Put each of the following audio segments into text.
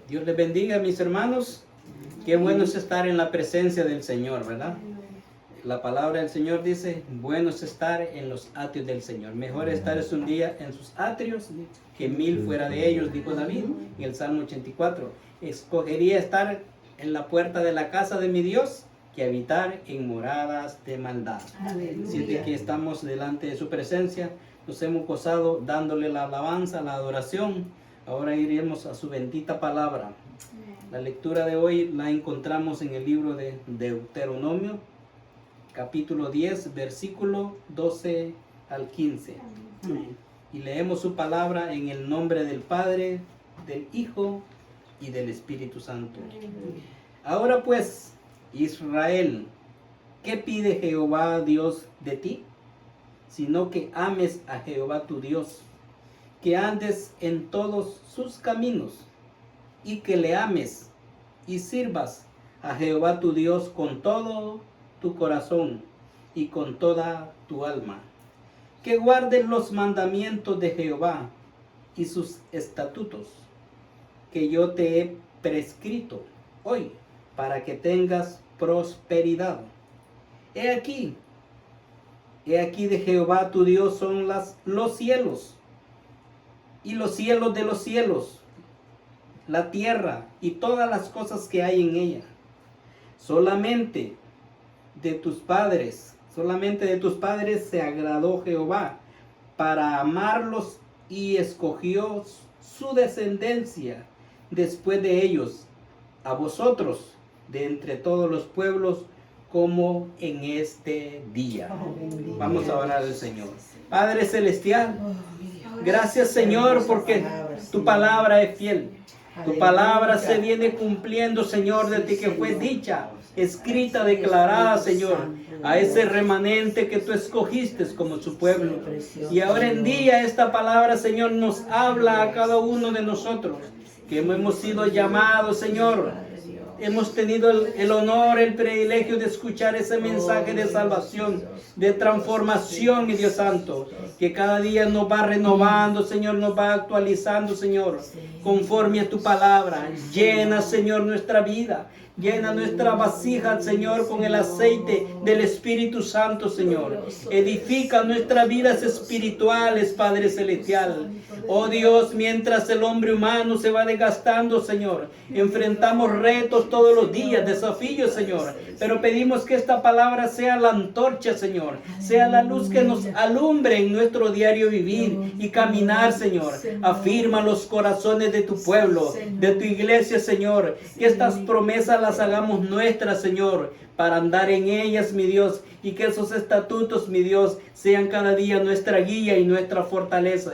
Dios les bendiga, mis hermanos. Qué bueno es estar en la presencia del Señor, ¿verdad? La palabra del Señor dice, bueno es estar en los atrios del Señor. Mejor estar es un día en sus atrios que 1000 fuera de ellos, dijo David en el Salmo 84. Escogería estar en la puerta de la casa de mi Dios que habitar en moradas de maldad. Así que aquí estamos delante de su presencia, nos hemos gozado dándole la alabanza, la adoración. Ahora iremos a su bendita palabra. La lectura de hoy la encontramos en el libro de Deuteronomio, capítulo 10, versículo 12 al 15. Y leemos su palabra en el nombre del Padre, del Hijo y del Espíritu Santo. Ahora pues, Israel, ¿qué pide Jehová Dios de ti? Sino que ames a Jehová tu Dios, que andes en todos sus caminos, y que le ames y sirvas a Jehová tu Dios con todo tu corazón y con toda tu alma. Que guardes los mandamientos de Jehová y sus estatutos, que yo te he prescrito hoy, para que tengas prosperidad. He aquí de Jehová tu Dios son los cielos, y los cielos de los cielos, la tierra y todas las cosas que hay en ella. Solamente de tus padres se agradó Jehová para amarlos y escogió su descendencia después de ellos, a vosotros, de entre todos los pueblos, como en este día. Vamos a orar al Señor. Padre Celestial, gracias Señor, porque tu palabra es fiel. Tu palabra se viene cumpliendo, Señor, desde que fue dicha, escrita, declarada, Señor, a ese remanente que tú escogiste como su pueblo. Y ahora en día esta palabra, Señor, nos habla a cada uno de nosotros, que hemos sido llamados, Señor. Hemos tenido el honor, el privilegio de escuchar ese mensaje de salvación, de transformación, mi Dios Santo, que cada día nos va renovando, Señor, nos va actualizando, Señor, conforme a tu palabra. Llena, Señor, nuestra vida. Llena nuestra vasija, Señor, con el aceite del Espíritu Santo, Señor. Edifica nuestras vidas espirituales, Padre Celestial. Oh Dios, mientras el hombre humano se va desgastando, Señor, enfrentamos retos todos los días, desafíos, Señor. Pero pedimos que esta palabra sea la antorcha, Señor. Sea la luz que nos alumbre en nuestro diario vivir y caminar, Señor. Afirma los corazones de tu pueblo, de tu iglesia, Señor. Que estas promesas las hagamos nuestras, Señor, para andar en ellas, mi Dios, y que esos estatutos, mi Dios, sean cada día nuestra guía y nuestra fortaleza,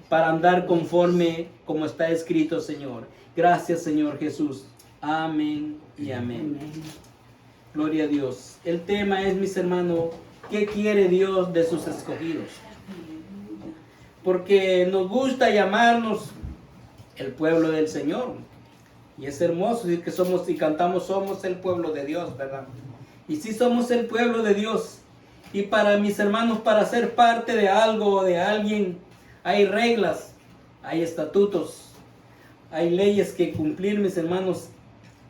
para andar conforme como está escrito, Señor. Gracias, Señor Jesús. Amén y amén. Gloria a Dios. El tema es, mis hermanos, ¿qué quiere Dios de sus escogidos? Porque nos gusta llamarnos el pueblo del Señor. Y es hermoso decir que somos y cantamos, somos el pueblo de Dios, ¿verdad? Y sí somos el pueblo de Dios. Y para mis hermanos, para ser parte de algo o de alguien, hay reglas, hay estatutos, hay leyes que cumplir, mis hermanos,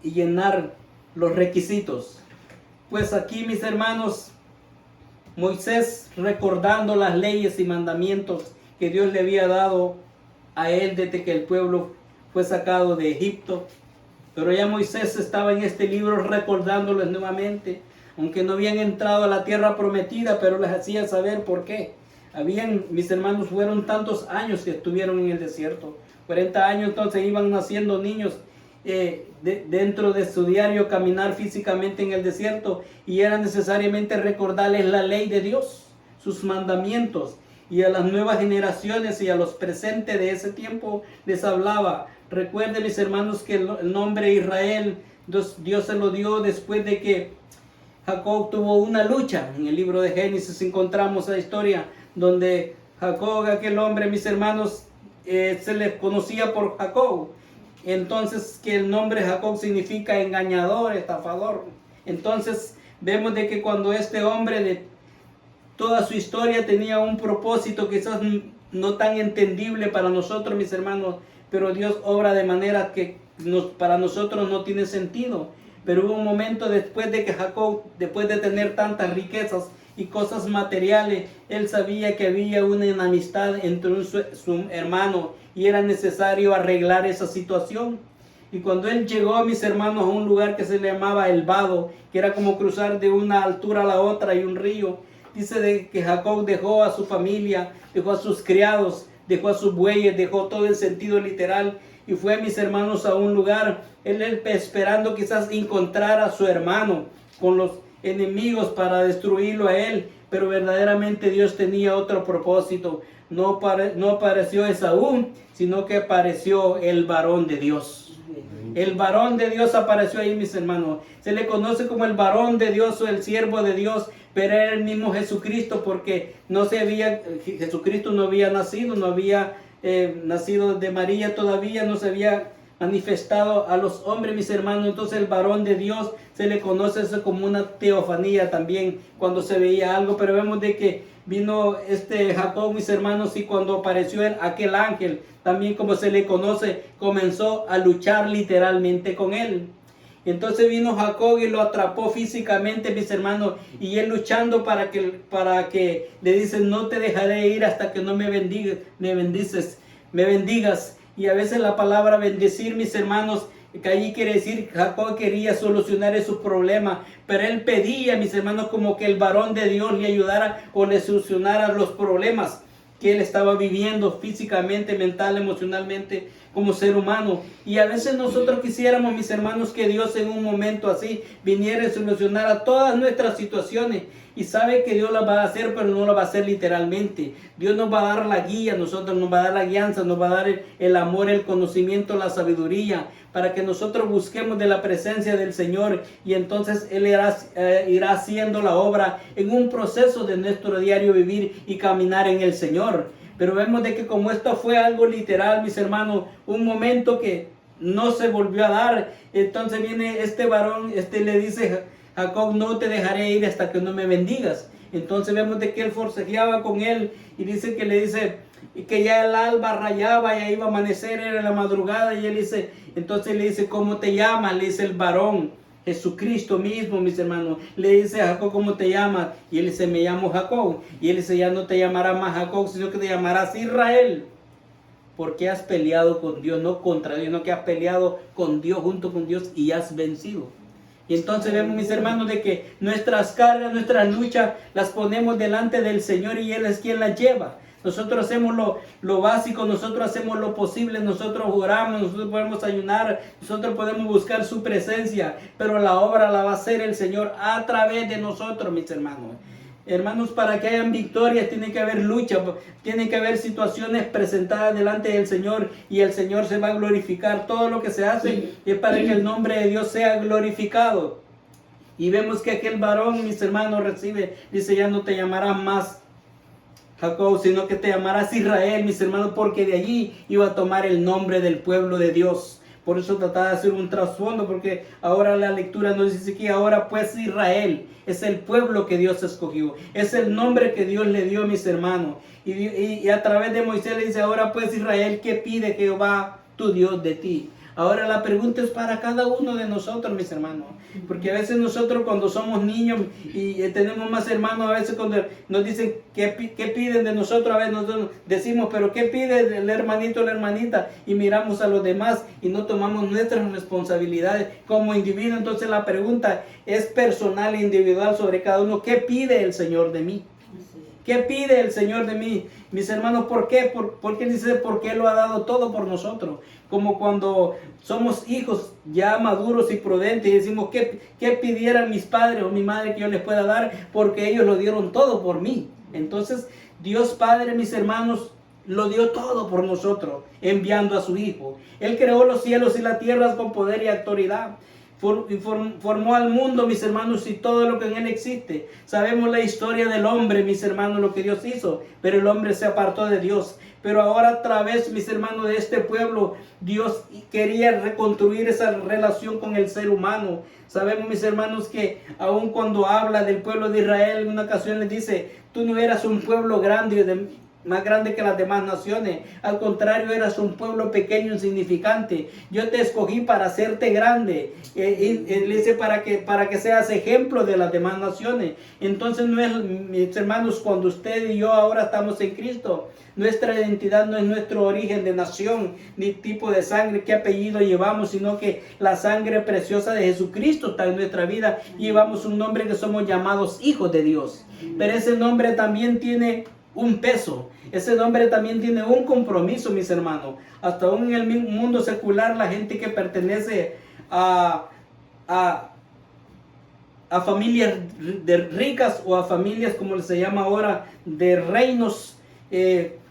y llenar los requisitos. Pues aquí, mis hermanos, Moisés, recordando las leyes y mandamientos que Dios le había dado a él desde que el pueblo fue sacado de Egipto. Pero ya Moisés estaba en este libro recordándoles nuevamente, aunque no habían entrado a la tierra prometida, pero les hacía saber por qué. Mis hermanos, fueron tantos años que estuvieron en el desierto. 40 años, entonces iban naciendo niños dentro de su diario caminar físicamente en el desierto, y era necesariamente recordarles la ley de Dios, sus mandamientos. Y a las nuevas generaciones y a los presentes de ese tiempo les hablaba. Recuerden, mis hermanos, que el nombre Israel, Dios se lo dio después de que Jacob tuvo una lucha. En el libro de Génesis encontramos la historia donde Jacob, aquel hombre, mis hermanos, se le conocía por Jacob. Entonces, que el nombre Jacob significa engañador, estafador. Entonces, vemos de que cuando este hombre de toda su historia tenía un propósito quizás no tan entendible para nosotros, mis hermanos, pero Dios obra de manera que para nosotros no tiene sentido. Pero hubo un momento después de que Jacob, después de tener tantas riquezas y cosas materiales, él sabía que había una enemistad entre su hermano y era necesario arreglar esa situación. Y cuando él llegó, mis hermanos, a un lugar que se le llamaba el Vado, que era como cruzar de una altura a la otra y un río, dice que Jacob dejó a su familia, dejó a sus criados, dejó a sus bueyes, dejó todo el sentido literal y fue, mis hermanos, a un lugar, él esperando quizás encontrar a su hermano con los enemigos para destruirlo a él, pero verdaderamente Dios tenía otro propósito. No apareció Esaú, sino que apareció el varón de Dios. El varón de Dios apareció ahí, mis hermanos. Se le conoce como el varón de Dios o el siervo de Dios, pero era el mismo Jesucristo, porque Jesucristo no había nacido, no había nacido de María todavía, no se había manifestado a los hombres, mis hermanos. Entonces el varón de Dios se le conoce eso como una teofanía también, cuando se veía algo. Pero vemos de que vino Jacob, mis hermanos, y cuando apareció aquel ángel, también como se le conoce, comenzó a luchar literalmente con él. Entonces vino Jacob y lo atrapó físicamente, mis hermanos, y él luchando para que le dice: no te dejaré ir hasta que no me bendigas. Y a veces la palabra bendecir, mis hermanos, que allí quiere decir, Jacob quería solucionar esos problemas, pero él pedía, mis hermanos, como que el varón de Dios le ayudara o le solucionara los problemas que él estaba viviendo físicamente, mental, emocionalmente, como ser humano. Y a veces nosotros quisiéramos, mis hermanos, que Dios en un momento así viniera y solucionara todas nuestras situaciones. Y sabe que Dios la va a hacer, pero no la va a hacer literalmente. Dios nos va a dar la guía, nosotros nos va a dar la guianza, nos va a dar el amor, el conocimiento, la sabiduría, para que nosotros busquemos de la presencia del Señor. Y entonces Él irá haciendo la obra en un proceso de nuestro diario vivir y caminar en el Señor. Pero vemos de que como esto fue algo literal, mis hermanos, un momento que no se volvió a dar. Entonces viene este varón, le dice: Jacob, no te dejaré ir hasta que no me bendigas. Entonces vemos de que él forcejeaba con él y dice que le dice que ya el alba rayaba, ya iba a amanecer, era la madrugada, y él dice, entonces le dice: ¿cómo te llamas? Le dice el varón, Jesucristo mismo, mis hermanos. Le dice a Jacob: ¿cómo te llamas? Y él dice: me llamo Jacob. Y él dice: ya no te llamarás más Jacob, sino que te llamarás Israel, porque has peleado con Dios, no contra Dios, sino que has peleado con Dios, junto con Dios, y has vencido. Y entonces vemos, mis hermanos, de que nuestras cargas, nuestras luchas, las ponemos delante del Señor y Él es quien las lleva. Nosotros hacemos lo básico, nosotros hacemos lo posible, nosotros oramos, nosotros podemos ayunar, nosotros podemos buscar su presencia, pero la obra la va a hacer el Señor a través de nosotros, mis hermanos. Hermanos, para que hayan victorias tiene que haber lucha, tiene que haber situaciones presentadas delante del Señor y el Señor se va a glorificar. Todo lo que se hace es para que el nombre de Dios sea glorificado. Y vemos que aquel varón, mis hermanos, dice: ya no te llamarás más Jacob, sino que te llamarás Israel, mis hermanos, porque de allí iba a tomar el nombre del pueblo de Dios. Por eso trataba de hacer un trasfondo, porque ahora la lectura nos dice que ahora pues Israel es el pueblo que Dios escogió, es el nombre que Dios le dio, mis hermanos. Y a través de Moisés le dice: ahora pues Israel, ¿qué pide Jehová tu Dios de ti? Ahora la pregunta es para cada uno de nosotros, mis hermanos, porque a veces nosotros cuando somos niños y tenemos más hermanos, a veces cuando nos dicen ¿qué piden de nosotros? A veces nosotros decimos: pero ¿qué pide el hermanito o la hermanita? Y miramos a los demás y no tomamos nuestras responsabilidades como individuos. Entonces la pregunta es personal e individual sobre cada uno: ¿qué pide el Señor de mí? ¿Qué pide el Señor de mí? Mis hermanos, ¿por qué? Porque dice: porque Él lo ha dado todo por nosotros. Como cuando somos hijos ya maduros y prudentes y decimos: ¿qué pidieran mis padres o mi madre que yo les pueda dar? Porque ellos lo dieron todo por mí. Entonces, Dios Padre, mis hermanos, lo dio todo por nosotros, enviando a su Hijo. Él creó los cielos y la tierra con poder y autoridad. Formó al mundo, mis hermanos, y todo lo que en él existe. Sabemos la historia del hombre, mis hermanos, lo que Dios hizo, pero el hombre se apartó de Dios. Pero ahora a través, mis hermanos, de este pueblo, Dios quería reconstruir esa relación con el ser humano. Sabemos, mis hermanos, que aun cuando habla del pueblo de Israel, en una ocasión les dice: tú no eras un pueblo grande más grande que las demás naciones. Al contrario, eras un pueblo pequeño, insignificante. Yo te escogí para hacerte grande. Él dice para que seas ejemplo de las demás naciones. Entonces, no es, mis hermanos, cuando usted y yo ahora estamos en Cristo, nuestra identidad no es nuestro origen de nación, ni tipo de sangre, qué apellido llevamos, sino que la sangre preciosa de Jesucristo está en nuestra vida. Y llevamos un nombre que somos llamados hijos de Dios. Pero ese nombre también tiene un peso. Ese nombre también tiene un compromiso, mis hermanos. Hasta aún en el mundo secular, la gente que pertenece a familias de ricas o a familias, como se llama ahora, de reinos,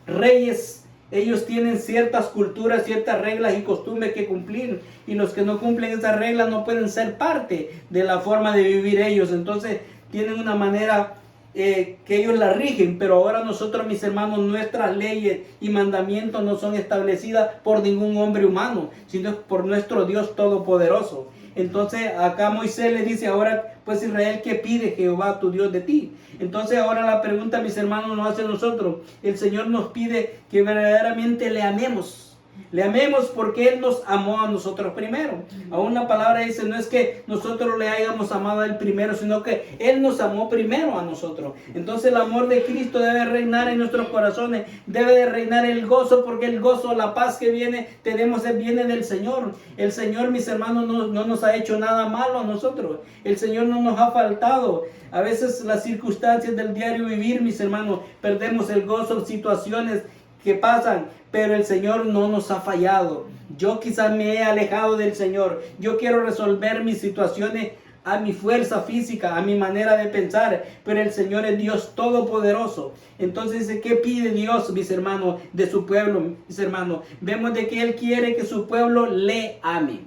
reyes, ellos tienen ciertas culturas, ciertas reglas y costumbres que cumplir, y los que no cumplen esas reglas no pueden ser parte de la forma de vivir ellos. Entonces tienen una manera que ellos la rigen, pero ahora nosotros, mis hermanos, nuestras leyes y mandamientos no son establecidas por ningún hombre humano, sino por nuestro Dios Todopoderoso. Entonces acá Moisés le dice: ahora pues Israel, ¿qué pide Jehová tu Dios de ti? Entonces ahora la pregunta, mis hermanos, nos hace nosotros. El Señor nos pide que verdaderamente le amemos. Le amemos porque Él nos amó a nosotros primero. Aún la palabra dice, no es que nosotros le hayamos amado a Él primero, sino que Él nos amó primero a nosotros. Entonces el amor de Cristo debe reinar en nuestros corazones. Debe de reinar el gozo, porque el gozo, la paz que viene, viene del Señor. El Señor, mis hermanos, no nos ha hecho nada malo a nosotros. El Señor no nos ha faltado. A veces las circunstancias del diario vivir, mis hermanos, perdemos el gozo, situaciones que pasan, pero el Señor no nos ha fallado. Yo quizás me he alejado del Señor. Yo quiero resolver mis situaciones a mi fuerza física, a mi manera de pensar, pero el Señor es Dios Todopoderoso. Entonces dice, ¿qué pide Dios, mis hermanos, de su pueblo? Mis hermanos, vemos de que Él quiere que su pueblo le ame.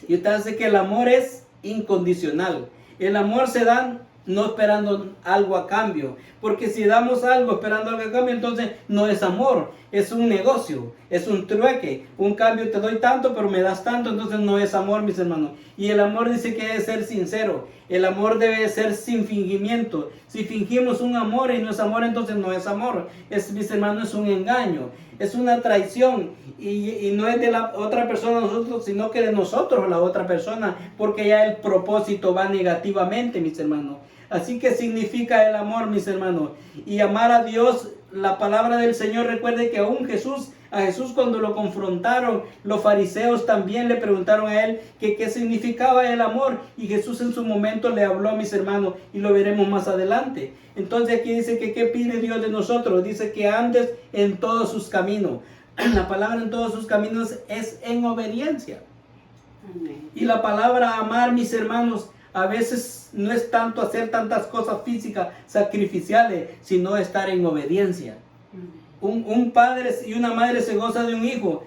Y usted dice que el amor es incondicional. El amor se da no esperando algo a cambio, porque si damos algo esperando algo a cambio, entonces no es amor, es un negocio, es un trueque, un cambio, te doy tanto pero me das tanto, entonces no es amor, mis hermanos. Y el amor dice que debe ser sincero, el amor debe ser sin fingimiento. Si fingimos un amor y no es amor, entonces no es amor, mis hermanos, es un engaño, es una traición, y no es de la otra persona nosotros, sino que de nosotros la otra persona, porque ya el propósito va negativamente, mis hermanos. Así que significa el amor, mis hermanos, y amar a Dios. La palabra del Señor, recuerde que aún a Jesús cuando lo confrontaron, los fariseos también le preguntaron a Él que qué significaba el amor, y Jesús en su momento le habló, mis hermanos, y lo veremos más adelante. Entonces aquí dice que qué pide Dios de nosotros. Dice que andes en todos sus caminos. La palabra en todos sus caminos es en obediencia. Amén. Y la palabra amar, mis hermanos, a veces no es tanto hacer tantas cosas físicas, sacrificiales, sino estar en obediencia. Un padre y una madre se goza de un hijo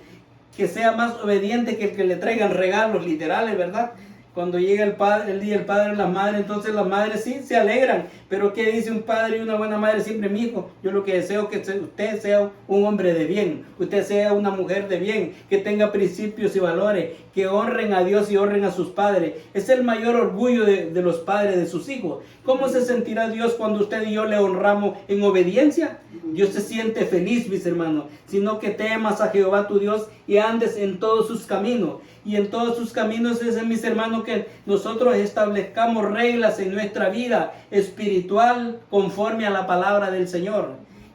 que sea más obediente que el que le traigan regalos literales, ¿verdad? Cuando llega el día del padre y la madre, entonces las madres sí se alegran. Pero ¿qué dice un padre y una buena madre? Siempre: mi hijo, yo lo que deseo es que usted sea un hombre de bien, usted sea una mujer de bien, que tenga principios y valores, que honren a Dios y honren a sus padres. Es el mayor orgullo de los padres de sus hijos. ¿Cómo se sentirá Dios cuando usted y yo le honramos en obediencia? Dios se siente feliz, mis hermanos, sino que temas a Jehová tu Dios y andes en todos sus caminos. Y en todos sus caminos es, mis hermanos, que nosotros establezcamos reglas en nuestra vida espiritual conforme a la palabra del Señor.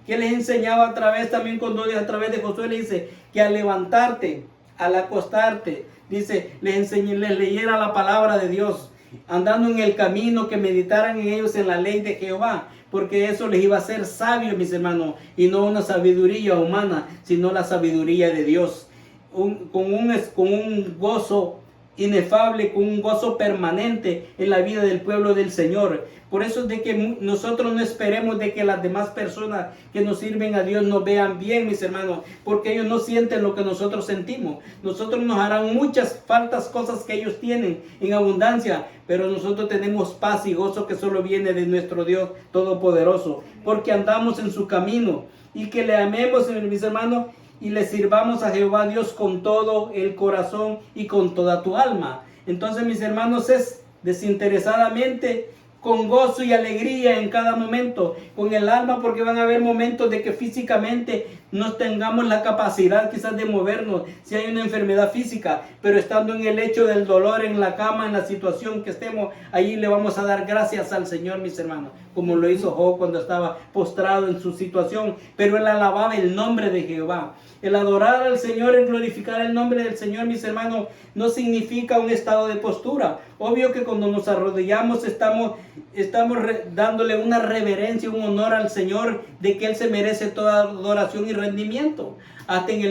Que les enseñaba a través también, cuando a través de Josué le dice que al levantarte, al acostarte, dice, les leyera la palabra de Dios, andando en el camino, que meditaran en ellos en la ley de Jehová, porque eso les iba a hacer sabios, mis hermanos, y no una sabiduría humana, sino la sabiduría de Dios. Con un gozo inefable, con un gozo permanente en la vida del pueblo del Señor. Por eso es de que nosotros no esperemos de que las demás personas que nos sirven a Dios nos vean bien, mis hermanos, porque ellos no sienten lo que nosotros sentimos. Nosotros nos harán muchas faltas, cosas que ellos tienen en abundancia, pero nosotros tenemos paz y gozo que solo viene de nuestro Dios Todopoderoso, porque andamos en su camino. Y que le amemos, mis hermanos, y le sirvamos a Jehová Dios con todo el corazón y con toda tu alma. Entonces, mis hermanos, es desinteresadamente con gozo y alegría en cada momento, con el alma, porque van a haber momentos de que físicamente no tengamos la capacidad quizás de movernos, si hay una enfermedad física, pero estando en el hecho del dolor, en la cama, en la situación que estemos, ahí le vamos a dar gracias al Señor, mis hermanos, como lo hizo Job cuando estaba postrado en su situación, pero él alababa el nombre de Jehová. El adorar al Señor, el glorificar el nombre del Señor, mis hermanos, no significa un estado de postura. Obvio que cuando nos arrodillamos estamos dándole una reverencia, un honor al Señor, de que Él se merece toda adoración y rendimiento. Hasta en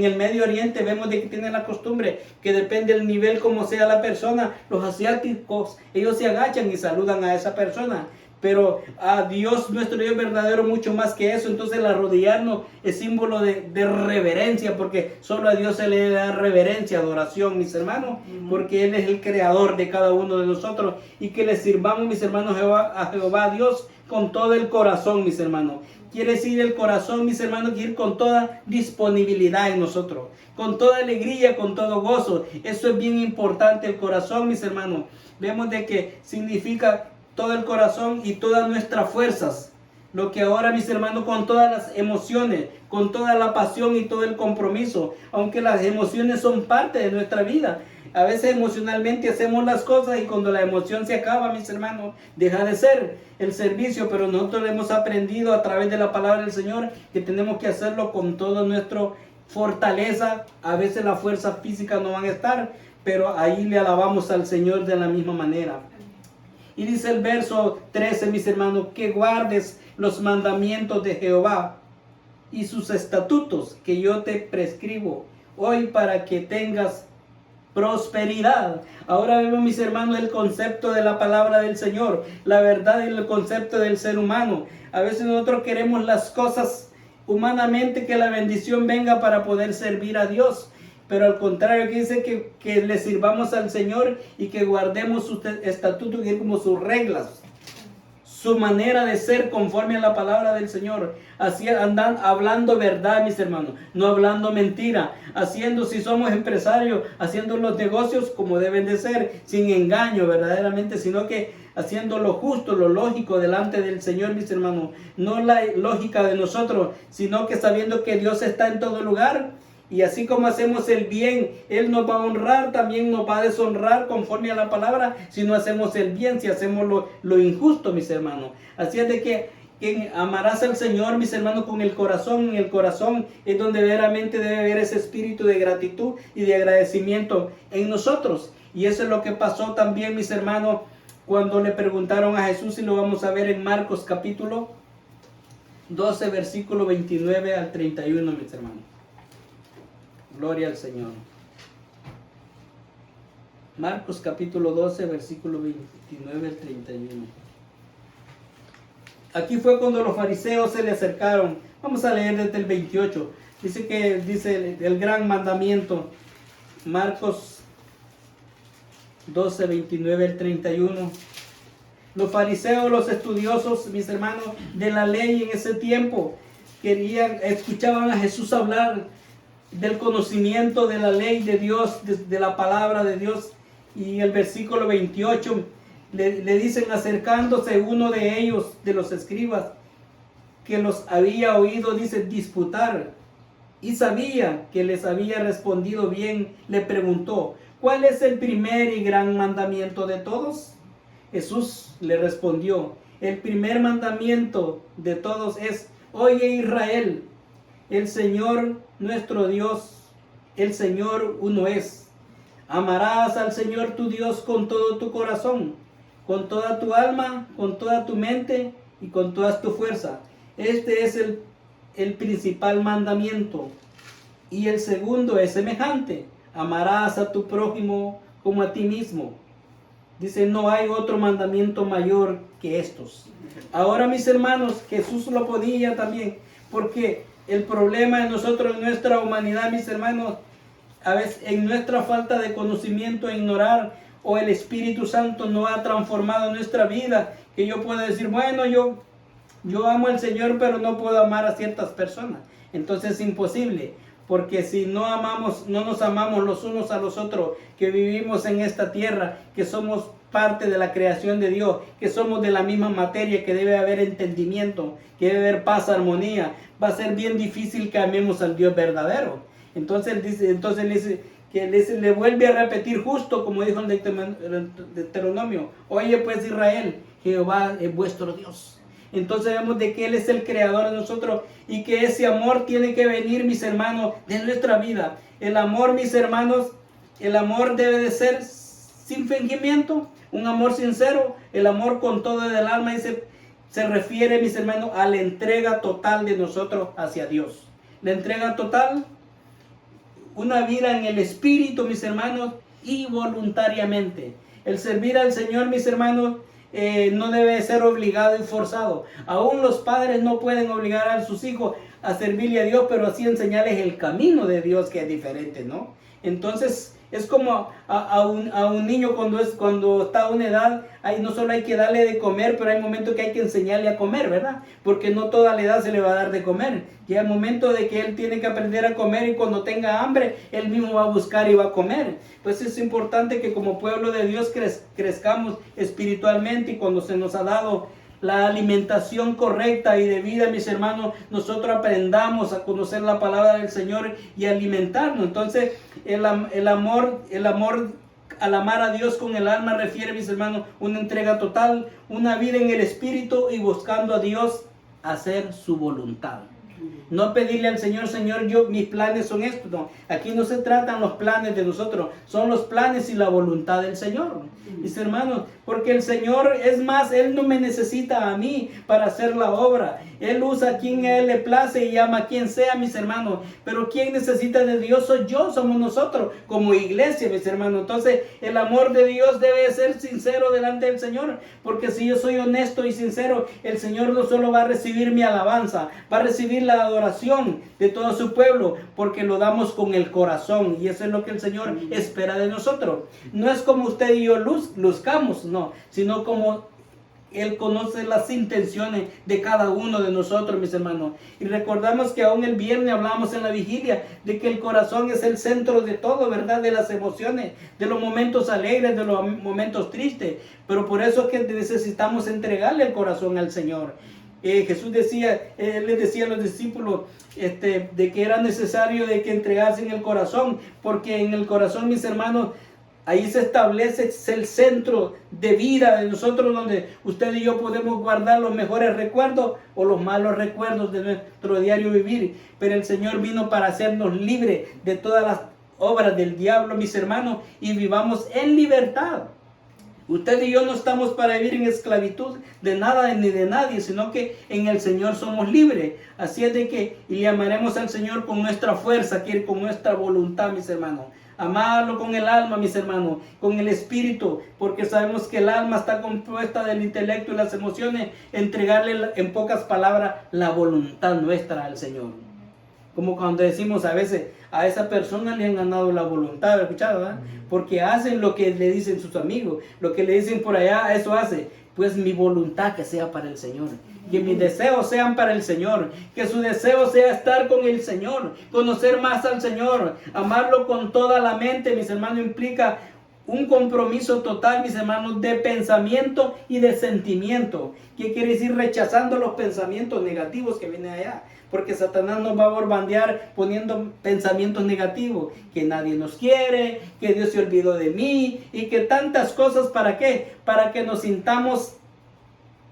el Medio Oriente vemos de que tienen la costumbre que depende del nivel como sea la persona. Los asiáticos, ellos se agachan y saludan a esa persona. Pero a Dios, nuestro Dios verdadero, mucho más que eso. Entonces el arrodillarnos es símbolo de reverencia, porque solo a Dios se le da reverencia, adoración, mis hermanos, porque Él es el creador de cada uno de nosotros. Y que le sirvamos, mis hermanos, a Jehová Dios con todo el corazón, mis hermanos. Quiere decir el corazón, mis hermanos, quiere ir con toda disponibilidad en nosotros, con toda alegría, con todo gozo. Eso es bien importante, el corazón, mis hermanos. Vemos de que significa todo el corazón y todas nuestras fuerzas. Lo que ahora, mis hermanos, con todas las emociones, con toda la pasión y todo el compromiso, aunque las emociones son parte de nuestra vida. A veces emocionalmente hacemos las cosas y cuando la emoción se acaba, mis hermanos, deja de ser el servicio, pero nosotros hemos aprendido a través de la palabra del Señor que tenemos que hacerlo con toda nuestra fortaleza. A veces la fuerza física no van a estar, pero ahí le alabamos al Señor de la misma manera. Y dice el verso 13, mis hermanos, que guardes los mandamientos de Jehová y sus estatutos que yo te prescribo hoy para que tengas prosperidad. Ahora vemos, mis hermanos, el concepto de la palabra del Señor, la verdad y el concepto del ser humano. A veces nosotros queremos las cosas humanamente, que la bendición venga para poder servir a Dios. Pero al contrario, que dice que le sirvamos al Señor y que guardemos sus estatutos y como sus reglas, su manera de ser conforme a la palabra del Señor. Así andan hablando verdad, mis hermanos, no hablando mentira, haciendo, si somos empresarios, haciendo los negocios como deben de ser, sin engaño verdaderamente, sino que haciendo lo justo, lo lógico delante del Señor, mis hermanos. No la lógica de nosotros, sino que sabiendo que Dios está en todo lugar. Y así como hacemos el bien, Él nos va a honrar, también nos va a deshonrar conforme a la palabra, si no hacemos el bien, si hacemos lo injusto, mis hermanos. Así es de que amarás al Señor, mis hermanos, con el corazón. En el corazón es donde verdaderamente debe haber ese espíritu de gratitud y de agradecimiento en nosotros. Y eso es lo que pasó también, mis hermanos, cuando le preguntaron a Jesús, y lo vamos a ver en Marcos capítulo 12, versículo 29 al 31, mis hermanos. Gloria al Señor. Marcos capítulo 12, versículo 29 al 31. Aquí fue cuando los fariseos se le acercaron. Vamos a leer desde el 28. Dice el gran mandamiento. Marcos 12, 29 al 31. Los fariseos, los estudiosos, mis hermanos, de la ley en ese tiempo, escuchaban a Jesús hablar del conocimiento de la ley de Dios, de la palabra de Dios. Y el versículo 28 le dicen, acercándose uno de ellos, de los escribas, que los había oído, dice, disputar, y sabía que les había respondido bien, le preguntó, ¿cuál es el primer y gran mandamiento de todos? Jesús le respondió, el primer mandamiento de todos es, oye Israel, el Señor nuestro Dios, el Señor uno es. Amarás al Señor tu Dios con todo tu corazón, con toda tu alma, con toda tu mente y con toda tu fuerza. Este es el principal mandamiento. Y el segundo es semejante. Amarás a tu prójimo como a ti mismo. Dice, no hay otro mandamiento mayor que estos. Ahora, mis hermanos, Jesús lo ponía también, porque el problema de nosotros, en nuestra humanidad, mis hermanos, a veces en nuestra falta de conocimiento, ignorar, o el Espíritu Santo no ha transformado nuestra vida, que yo puedo decir, bueno, yo amo al Señor, pero no puedo amar a ciertas personas. Entonces es imposible, porque si no nos amamos los unos a los otros, que vivimos en esta tierra, que somos parte de la creación de Dios, que somos de la misma materia, que debe haber entendimiento, que debe haber paz, armonía, va a ser bien difícil que amemos al Dios verdadero. Entonces le vuelve a repetir justo como dijo en el Deuteronomio: oye pues Israel, Jehová es vuestro Dios. Entonces vemos de que Él es el creador de nosotros y que ese amor tiene que venir, mis hermanos, de nuestra vida. El amor, mis hermanos, el amor debe de ser sin fingimiento, un amor sincero, el amor con todo el alma, se refiere, mis hermanos, a la entrega total de nosotros hacia Dios. La entrega total, una vida en el Espíritu, mis hermanos, y voluntariamente. El servir al Señor, mis hermanos, no debe ser obligado y forzado. Aún los padres no pueden obligar a sus hijos a servirle a Dios, pero así enseñarles el camino de Dios, que es diferente, ¿no? Entonces es como a un niño cuando está a una edad, no solo hay que darle de comer, pero hay momentos que hay que enseñarle a comer, ¿verdad? Porque no toda la edad se le va a dar de comer. Llega el momento de que él tiene que aprender a comer, y cuando tenga hambre, él mismo va a buscar y va a comer. Pues es importante que como pueblo de Dios crezcamos espiritualmente, y cuando se nos ha dado la alimentación correcta y de vida, mis hermanos, nosotros aprendamos a conocer la palabra del Señor y alimentarnos. Entonces el amor al amar a Dios con el alma refiere, mis hermanos, una entrega total, una vida en el Espíritu y buscando a Dios hacer su voluntad. No pedirle al Señor: Señor, mis planes son estos. No, aquí no se tratan los planes de nosotros, son los planes y la voluntad del Señor, mis hermanos, porque el Señor, es más, Él no me necesita a mí para hacer la obra. Él usa a quien a Él le place y llama a quien sea, mis hermanos, pero quien necesita de Dios soy yo, somos nosotros como iglesia, mis hermanos. Entonces el amor de Dios debe ser sincero delante del Señor, porque si yo soy honesto y sincero, el Señor no solo va a recibir mi alabanza, va a recibir la adoración de todo su pueblo, porque lo damos con el corazón, y eso es lo que el Señor espera de nosotros. No es como usted y yo luzcamos, no, sino como Él conoce las intenciones de cada uno de nosotros, mis hermanos. Y recordamos que aún el viernes hablamos en la vigilia de que el corazón es el centro de todo, ¿verdad? De las emociones, de los momentos alegres, de los momentos tristes. Pero por eso es que necesitamos entregarle el corazón al Señor. Jesús decía, Él les decía a los discípulos de que era necesario de que entregasen el corazón, porque en el corazón, mis hermanos, ahí se establece el centro de vida de nosotros, donde usted y yo podemos guardar los mejores recuerdos o los malos recuerdos de nuestro diario vivir. Pero el Señor vino para hacernos libres de todas las obras del diablo, mis hermanos, y vivamos en libertad. Usted y yo no estamos para vivir en esclavitud de nada ni de nadie, sino que en el Señor somos libres. Así es de que le amaremos al Señor con nuestra fuerza, con nuestra voluntad, mis hermanos. Amarlo con el alma, mis hermanos, con el espíritu, porque sabemos que el alma está compuesta del intelecto y las emociones. Entregarle, en pocas palabras, la voluntad nuestra al Señor. Como cuando decimos a veces, a esa persona le han ganado la voluntad, ¿escuchado, verdad? Porque hacen lo que le dicen sus amigos, lo que le dicen por allá, eso hace. Pues mi voluntad que sea para el Señor, que mis deseos sean para el Señor, que su deseo sea estar con el Señor, conocer más al Señor, amarlo con toda la mente, mis hermanos, implica un compromiso total, mis hermanos, de pensamiento y de sentimiento. ¿Qué quiere decir? Rechazando los pensamientos negativos que vienen allá. Porque Satanás nos va a bombardear poniendo pensamientos negativos. Que nadie nos quiere, que Dios se olvidó de mí, y que tantas cosas. ¿Para qué? Para que nos sintamos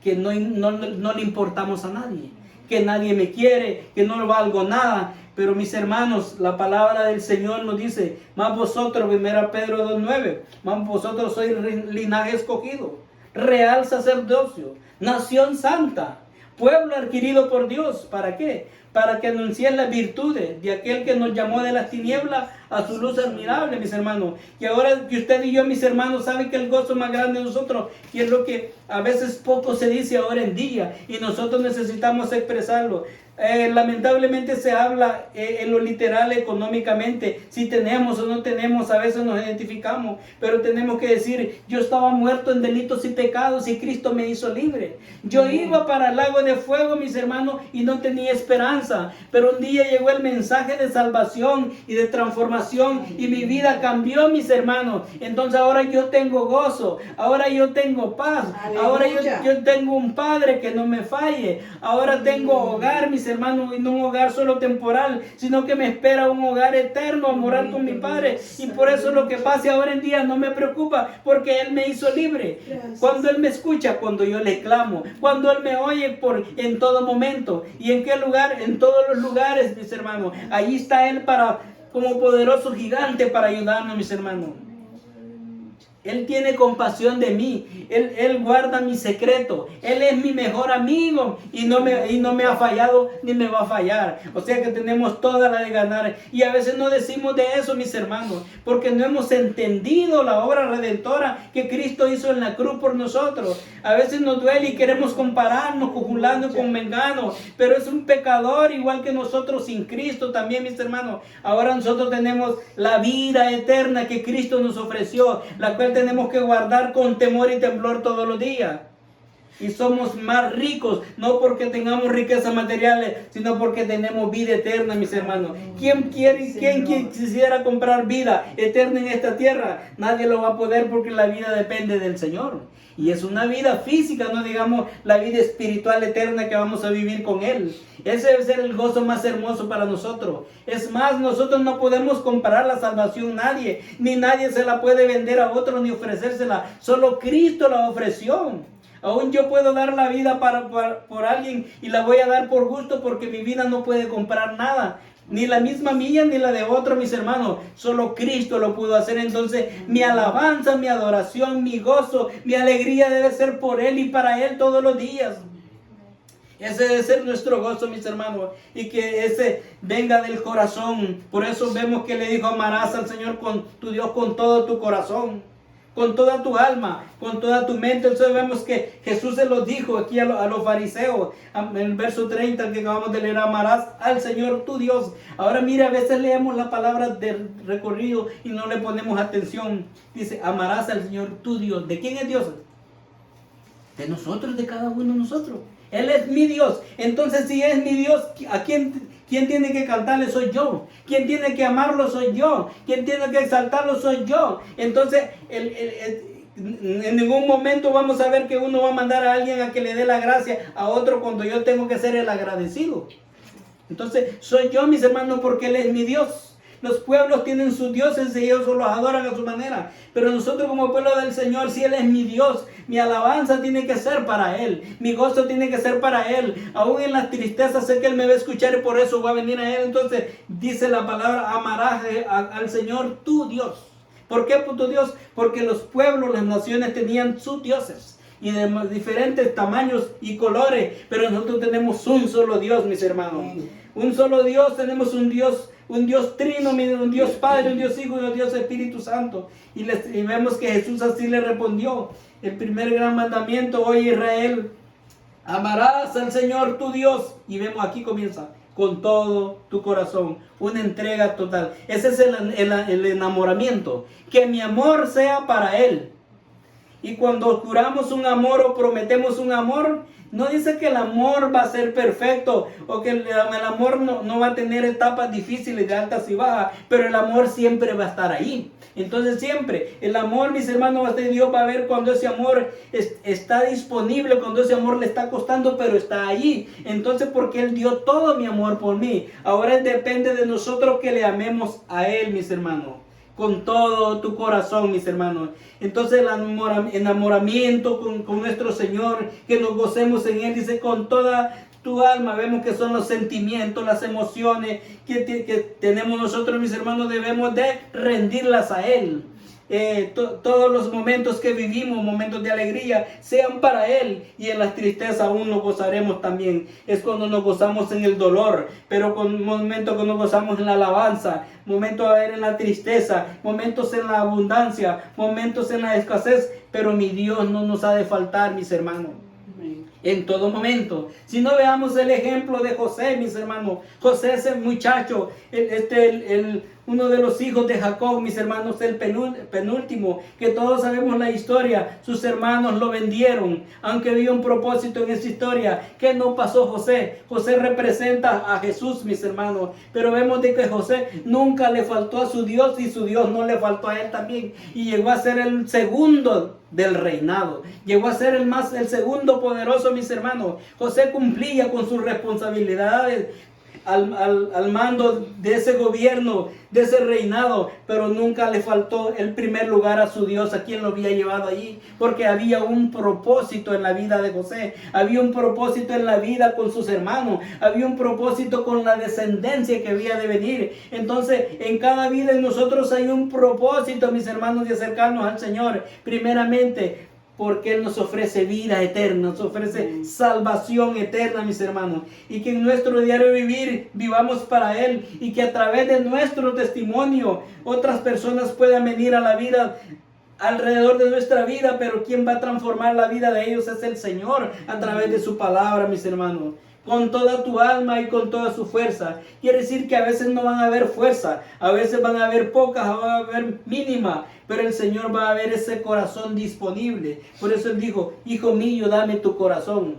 que no le importamos a nadie. Que nadie me quiere, que no valgo nada. Pero mis hermanos, la palabra del Señor nos dice: más vosotros, 1 Pedro 2:9, más vosotros sois linaje escogido, real sacerdocio, nación santa, pueblo adquirido por Dios. ¿Para qué? Para que anuncien las virtudes de aquel que nos llamó de las tinieblas a su luz admirable, mis hermanos. Y ahora que usted y yo, mis hermanos, saben que el gozo más grande de nosotros, y es lo que a veces poco se dice ahora en día, y nosotros necesitamos expresarlo. Lamentablemente se habla en lo literal económicamente, si tenemos o no tenemos, a veces nos identificamos, pero tenemos que decir, yo estaba muerto en delitos y pecados y Cristo me hizo libre. Yo iba para el lago de fuego, mis hermanos, y no tenía esperanza, pero un día llegó el mensaje de salvación y de transformación y mi vida cambió, mis hermanos. Entonces ahora yo tengo gozo, ahora yo tengo paz, ahora yo tengo un Padre que no me falle, ahora tengo hogar, mis hermanos, y no un hogar solo temporal, sino que me espera un hogar eterno a morar con mi Padre. Y por eso lo que pase ahora en día no me preocupa, porque Él me hizo libre. Cuando Él me escucha, cuando yo le clamo, cuando Él me oye en todo momento. ¿Y en qué lugar? En todos los lugares, mis hermanos. Allí está Él como poderoso gigante para ayudarnos, mis hermanos. Él tiene compasión de mí. Él guarda mi secreto. Él es mi mejor amigo y no me ha fallado ni me va a fallar. O sea que tenemos toda la de ganar. Y a veces no decimos de eso, mis hermanos, porque no hemos entendido la obra redentora que Cristo hizo en la cruz por nosotros. A veces nos duele y queremos compararnos con fulano y con mengano, pero es un pecador igual que nosotros sin Cristo también, mis hermanos. Ahora nosotros tenemos la vida eterna que Cristo nos ofreció, la cual tenemos que guardar con temor y temblor todos los días. Y somos más ricos, no porque tengamos riquezas materiales, sino porque tenemos vida eterna, mis hermanos. ¿Quién quisiera comprar vida eterna en esta tierra? Nadie lo va a poder porque la vida depende del Señor. Y es una vida física, no digamos la vida espiritual eterna que vamos a vivir con Él. Ese debe ser el gozo más hermoso para nosotros. Es más, nosotros no podemos comprar la salvación nadie, ni nadie se la puede vender a otro ni ofrecérsela. Solo Cristo la ofreció. Aún yo puedo dar la vida por alguien y la voy a dar por gusto porque mi vida no puede comprar nada. Ni la misma mía ni la de otro, mis hermanos. Solo Cristo lo pudo hacer. Entonces mi alabanza, mi adoración, mi gozo, mi alegría debe ser por Él y para Él todos los días. Ese debe ser nuestro gozo, mis hermanos, y que ese venga del corazón. Por eso vemos que le dijo: amarás al Señor con tu Dios con todo tu corazón, con toda tu alma, con toda tu mente. Entonces vemos que Jesús se lo dijo aquí a los fariseos, en el verso 30 que acabamos de leer: amarás al Señor tu Dios. Ahora mira, a veces leemos la palabra del recorrido y no le ponemos atención. Dice: amarás al Señor tu Dios. ¿De quién es Dios? De nosotros, de cada uno de nosotros. Él es mi Dios. Entonces, si es mi Dios, ¿a quién tiene que cantarle? Soy yo. ¿Quién tiene que amarlo? Soy yo. ¿Quién tiene que exaltarlo? Soy yo. Entonces, en ningún momento vamos a ver que uno va a mandar a alguien a que le dé la gracia a otro cuando yo tengo que ser el agradecido. Entonces, soy yo, mis hermanos, porque Él es mi Dios. Los pueblos tienen sus dioses y ellos los adoran a su manera. Pero nosotros como pueblo del Señor, si Él es mi Dios, mi alabanza tiene que ser para Él. Mi gozo tiene que ser para Él. Aún en las tristezas sé que Él me va a escuchar y por eso va a venir a Él. Entonces dice la palabra: amarás al Señor tu Dios. ¿Por qué tu Dios? Porque los pueblos, las naciones tenían sus dioses. Y de diferentes tamaños y colores. Pero nosotros tenemos un solo Dios, mis hermanos. Un solo Dios, tenemos un Dios trino, un Dios Padre, un Dios Hijo y un Dios Espíritu Santo. Y vemos que Jesús así le respondió. El primer gran mandamiento: oye Israel, amarás al Señor tu Dios. Y vemos aquí comienza: con todo tu corazón. Una entrega total. Ese es el enamoramiento. Que mi amor sea para Él. Y cuando juramos un amor o prometemos un amor, no dice que el amor va a ser perfecto o que el amor no va a tener etapas difíciles de altas y bajas, pero el amor siempre va a estar ahí. Entonces siempre el amor, mis hermanos, Dios va a ver cuando ese amor está disponible, cuando ese amor le está costando, pero está allí. Entonces, porque Él dio todo mi amor por mí, ahora depende de nosotros que le amemos a Él, mis hermanos. Con todo tu corazón, mis hermanos. Entonces el enamoramiento con nuestro Señor, que nos gocemos en Él, dice con toda tu alma. Vemos que son los sentimientos, las emociones que tenemos nosotros, mis hermanos, debemos de rendirlas a Él. Todos los momentos que vivimos, momentos de alegría, sean para Él, y en las tristezas aún nos gozaremos también. Es cuando nos gozamos en el dolor, pero con momentos que nos gozamos en la alabanza, momentos a ver en la tristeza, momentos en la abundancia, momentos en la escasez, pero mi Dios no nos ha de faltar, mis hermanos. En todo momento. Si no, veamos el ejemplo de José, mis hermanos. José es el muchacho, uno de los hijos de Jacob, mis hermanos, el penúltimo, que todos sabemos la historia. Sus hermanos lo vendieron, aunque había un propósito en esta historia. ¿Qué no pasó José? José representa a Jesús, mis hermanos, pero vemos de que José nunca le faltó a su Dios y su Dios no le faltó a él también, y llegó a ser el segundo del reinado, llegó a ser el segundo poderoso, mis hermanos. José cumplía con sus responsabilidades al mando de ese gobierno, de ese reinado, pero nunca le faltó el primer lugar a su Dios, a quien lo había llevado allí, porque había un propósito en la vida de José, había un propósito en la vida con sus hermanos, había un propósito con la descendencia que había de venir. Entonces, en cada vida de nosotros hay un propósito, mis hermanos, de acercarnos al Señor, primeramente porque Él nos ofrece vida eterna, nos ofrece salvación eterna, mis hermanos. Y que en nuestro diario vivir vivamos para Él. Y que a través de nuestro testimonio otras personas puedan venir a la vida alrededor de nuestra vida. Pero quien va a transformar la vida de ellos es el Señor a través de su palabra, mis hermanos. Con toda tu alma y con toda su fuerza. Quiere decir que a veces no van a haber fuerza, a veces van a haber pocas, van a haber mínima, pero el Señor va a ver ese corazón disponible. Por eso Él dijo: hijo mío, dame tu corazón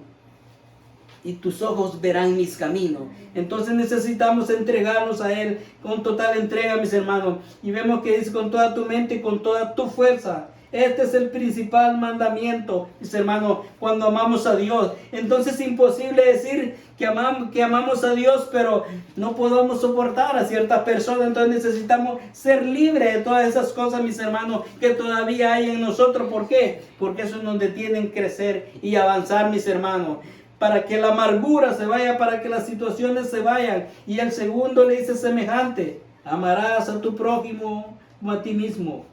y tus ojos verán mis caminos. Entonces necesitamos entregarnos a Él con total entrega, mis hermanos. Y vemos que dice: con toda tu mente y con toda tu fuerza. Este es el principal mandamiento, mis hermanos, cuando amamos a Dios. Entonces es imposible decir que amamos a Dios, pero no podemos soportar a ciertas personas. Entonces necesitamos ser libres de todas esas cosas, mis hermanos, que todavía hay en nosotros. ¿Por qué? Porque eso nos detiene en crecer y avanzar, mis hermanos. Para que la amargura se vaya, para que las situaciones se vayan. Y el segundo le dice semejante: amarás a tu prójimo como a ti mismo.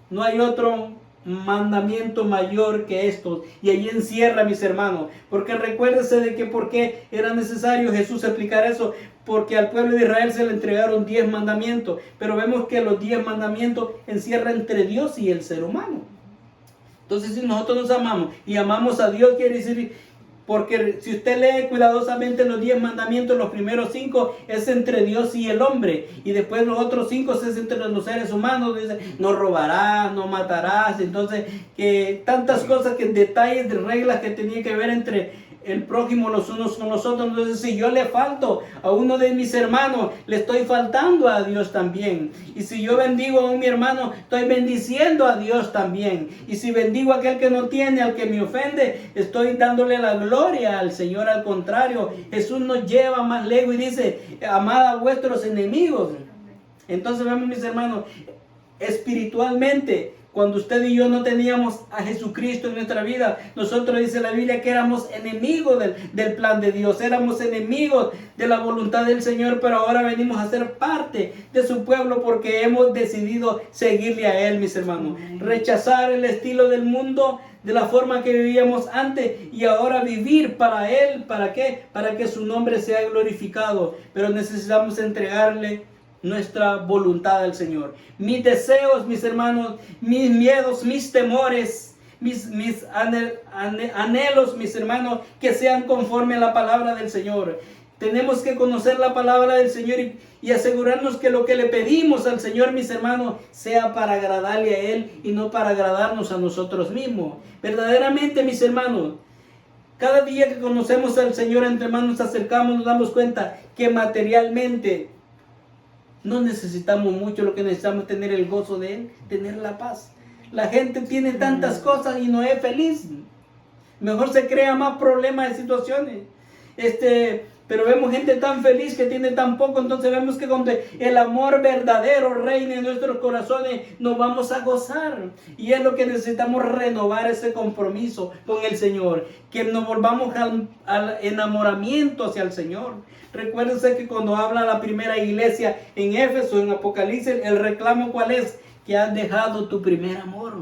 No hay otro mandamiento mayor que estos. Y ahí encierra, mis hermanos, porque recuérdese de que por qué era necesario Jesús explicar eso, porque al pueblo de Israel se le entregaron 10 mandamientos, pero vemos que los 10 mandamientos encierran entre Dios y el ser humano. Entonces, si nosotros nos amamos y amamos a Dios, quiere decir, porque si usted lee cuidadosamente los 10 mandamientos, los primeros 5 es entre Dios y el hombre, y después los otros 5 es entre los seres humanos. Dice: no robarás, no matarás. Entonces, que tantas cosas, que detalles de reglas que tenía que ver entre el prójimo los unos con los otros. Entonces, si yo le falto a uno de mis hermanos, le estoy faltando a Dios también. Y si yo bendigo a mi hermano, estoy bendiciendo a Dios también. Y si bendigo a aquel que no tiene, al que me ofende, estoy dándole la gloria al Señor. Al contrario, Jesús nos lleva más lejos y dice: amad a vuestros enemigos. Entonces vemos, mis hermanos, espiritualmente, cuando usted y yo no teníamos a Jesucristo en nuestra vida, nosotros, dice la Biblia, que éramos enemigos del plan de Dios, éramos enemigos de la voluntad del Señor, pero ahora venimos a ser parte de su pueblo porque hemos decidido seguirle a Él, mis hermanos. Rechazar el estilo del mundo, de la forma que vivíamos antes, y ahora vivir para Él. ¿Para qué? Para que su nombre sea glorificado. Pero necesitamos entregarle nuestra voluntad al Señor. Mis deseos, mis hermanos, mis miedos, mis temores, mis anhelos, mis hermanos, que sean conforme a la palabra del Señor. Tenemos que conocer la palabra del Señor y asegurarnos que lo que le pedimos al Señor, mis hermanos, sea para agradarle a Él y no para agradarnos a nosotros mismos. Verdaderamente, mis hermanos, cada día que conocemos al Señor, entre más nos acercamos, nos damos cuenta que materialmente no necesitamos mucho. Lo que necesitamos es tener el gozo de Él, tener la paz. La gente tiene tantas cosas y no es feliz. Mejor se crea más problemas y situaciones. Pero vemos gente tan feliz que tiene tan poco. Entonces vemos que cuando el amor verdadero reina en nuestros corazones, nos vamos a gozar. Y es lo que necesitamos, renovar ese compromiso con el Señor. Que nos volvamos al enamoramiento hacia el Señor. Recuérdense que cuando habla la primera iglesia en Éfeso, en Apocalipsis, el reclamo ¿cuál es? Que has dejado tu primer amor.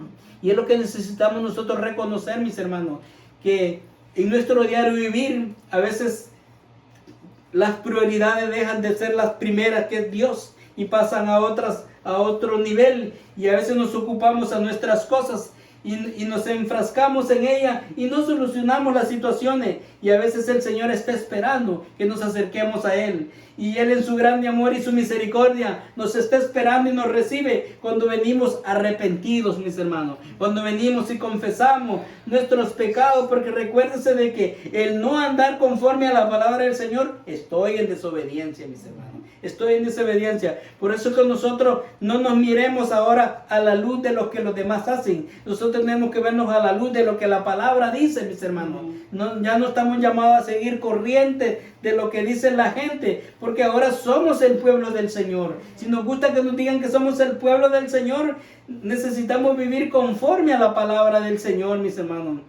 Y es lo que necesitamos nosotros reconocer, mis hermanos. Que en nuestro diario vivir, a veces las prioridades dejan de ser las primeras, que es Dios, y pasan a otro nivel, y a veces nos ocupamos a nuestras cosas y nos enfrascamos en ella y no solucionamos las situaciones. Y a veces el Señor está esperando que nos acerquemos a Él. Y Él en su grande amor y su misericordia nos está esperando y nos recibe cuando venimos arrepentidos, mis hermanos. Cuando venimos y confesamos nuestros pecados, porque recuérdense de que el no andar conforme a la palabra del Señor, estoy en desobediencia, mis hermanos. Estoy en desobediencia. Por eso que nosotros no nos miremos ahora a la luz de lo que los demás hacen. Nosotros tenemos que vernos a la luz de lo que la palabra dice, mis hermanos. Ya no estamos llamados a seguir corriente de lo que dice la gente, porque ahora somos el pueblo del Señor. Si nos gusta que nos digan que somos el pueblo del Señor, necesitamos vivir conforme a la palabra del Señor, mis hermanos.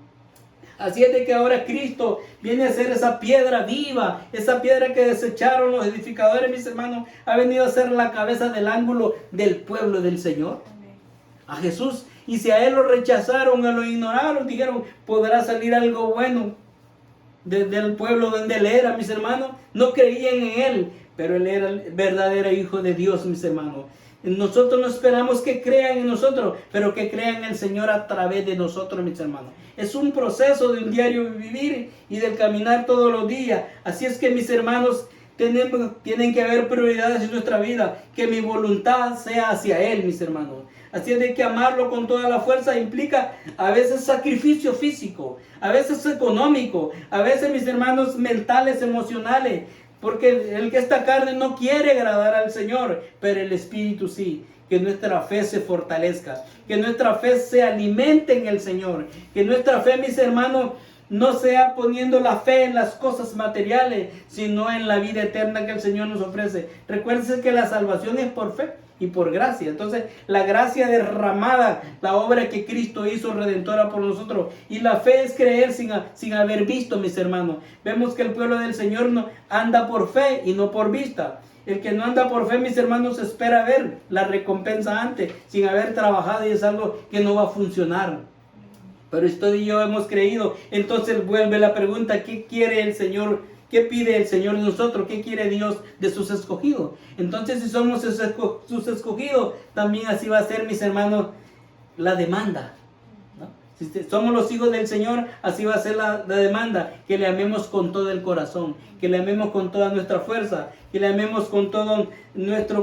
Así es de que ahora Cristo viene a ser esa piedra viva, esa piedra que desecharon los edificadores, mis hermanos, ha venido a ser la cabeza del ángulo del pueblo del Señor. A Jesús. Y si a Él lo rechazaron o lo ignoraron, dijeron, ¿podrá salir algo bueno del pueblo donde Él era, mis hermanos? No creían en Él, pero Él era el verdadero Hijo de Dios, mis hermanos. Nosotros no esperamos que crean en nosotros, pero que crean en el Señor a través de nosotros, mis hermanos. Es un proceso de un diario vivir y del caminar todos los días. Así es que, mis hermanos, tienen que haber prioridades en nuestra vida. Que mi voluntad sea hacia Él, mis hermanos. Así es de que amarlo con toda la fuerza implica a veces sacrificio físico, a veces económico, a veces, mis hermanos, mentales, emocionales. Porque el que esta carne no quiere agradar al Señor, pero el Espíritu sí. Que nuestra fe se fortalezca, que nuestra fe se alimente en el Señor, que nuestra fe, mis hermanos, no sea poniendo la fe en las cosas materiales, sino en la vida eterna que el Señor nos ofrece. Recuérdense que la salvación es por fe y por gracia. Entonces, la gracia derramada, la obra que Cristo hizo redentora por nosotros. Y la fe es creer sin haber visto, mis hermanos. Vemos que el pueblo del Señor no anda por fe y no por vista. El que no anda por fe, mis hermanos, espera ver la recompensa antes, sin haber trabajado, y es algo que no va a funcionar. Pero usted y yo hemos creído. Entonces vuelve la pregunta, ¿qué quiere el Señor? ¿Qué pide el Señor de nosotros? ¿Qué quiere Dios de sus escogidos? Entonces, si somos sus escogidos, también así va a ser, mis hermanos, la demanda, ¿no? Si somos los hijos del Señor, así va a ser la demanda, que le amemos con todo el corazón, que le amemos con toda nuestra fuerza, que le amemos con toda nuestra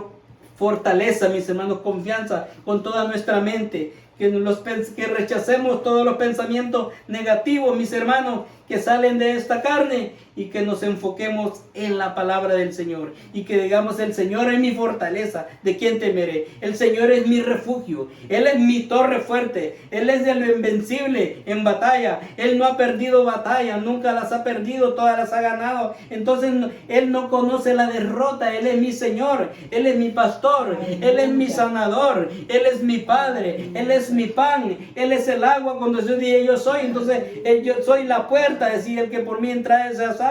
fortaleza, mis hermanos, confianza, con toda nuestra mente, que rechacemos todos los pensamientos negativos, mis hermanos, que salen de esta carne, y que nos enfoquemos en la palabra del Señor, y que digamos, el Señor es mi fortaleza, ¿de quién temeré? El Señor es mi refugio, Él es mi torre fuerte, Él es el invencible en batalla, Él no ha perdido batalla, nunca las ha perdido, todas las ha ganado. Entonces Él no conoce la derrota, Él es mi Señor, Él es mi pastor, Él es mi sanador, Él es mi Padre, Él es mi pan, Él es el agua cuando yo dije yo soy. Entonces yo soy la puerta, decía, el que por mí entra sea salvo.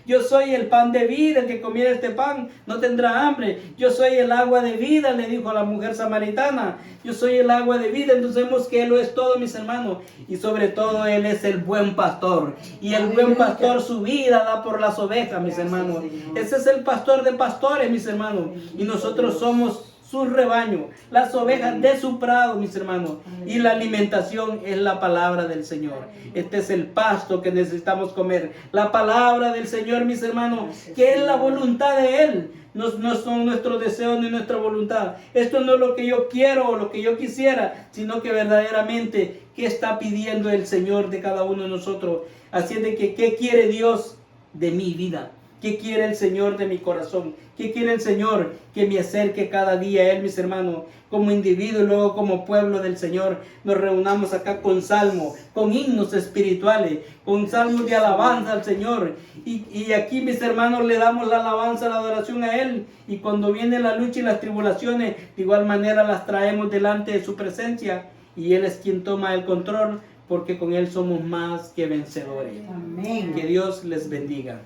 Yo soy el pan de vida, el que comiera este pan no tendrá hambre. Yo soy el agua de vida, le dijo a la mujer samaritana. Yo soy el agua de vida. Entonces vemos que Él lo es todo, mis hermanos, y sobre todo Él es el buen pastor, y el buen pastor su vida da por las ovejas, mis hermanos. Ese es el pastor de pastores, mis hermanos, y nosotros somos su rebaño, las ovejas de su prado, mis hermanos. Y la alimentación es la palabra del Señor. Este es el pasto que necesitamos comer, la palabra del Señor, mis hermanos, que es la voluntad de Él. No son nuestros deseos ni nuestra voluntad. Esto no es lo que yo quiero o lo que yo quisiera, sino que verdaderamente qué está pidiendo el Señor de cada uno de nosotros. Así es de que, ¿qué quiere Dios de mi vida? ¿Qué quiere el Señor de mi corazón? ¿Qué quiere el Señor? Que me acerque cada día a Él, mis hermanos, como individuo y luego como pueblo del Señor. Nos reunamos acá con salmos, con himnos espirituales, con salmos de alabanza al Señor. Y aquí, mis hermanos, le damos la alabanza, la adoración a Él. Y cuando viene la lucha y las tribulaciones, de igual manera las traemos delante de su presencia. Y Él es quien toma el control, porque con Él somos más que vencedores. Amén. Que Dios les bendiga.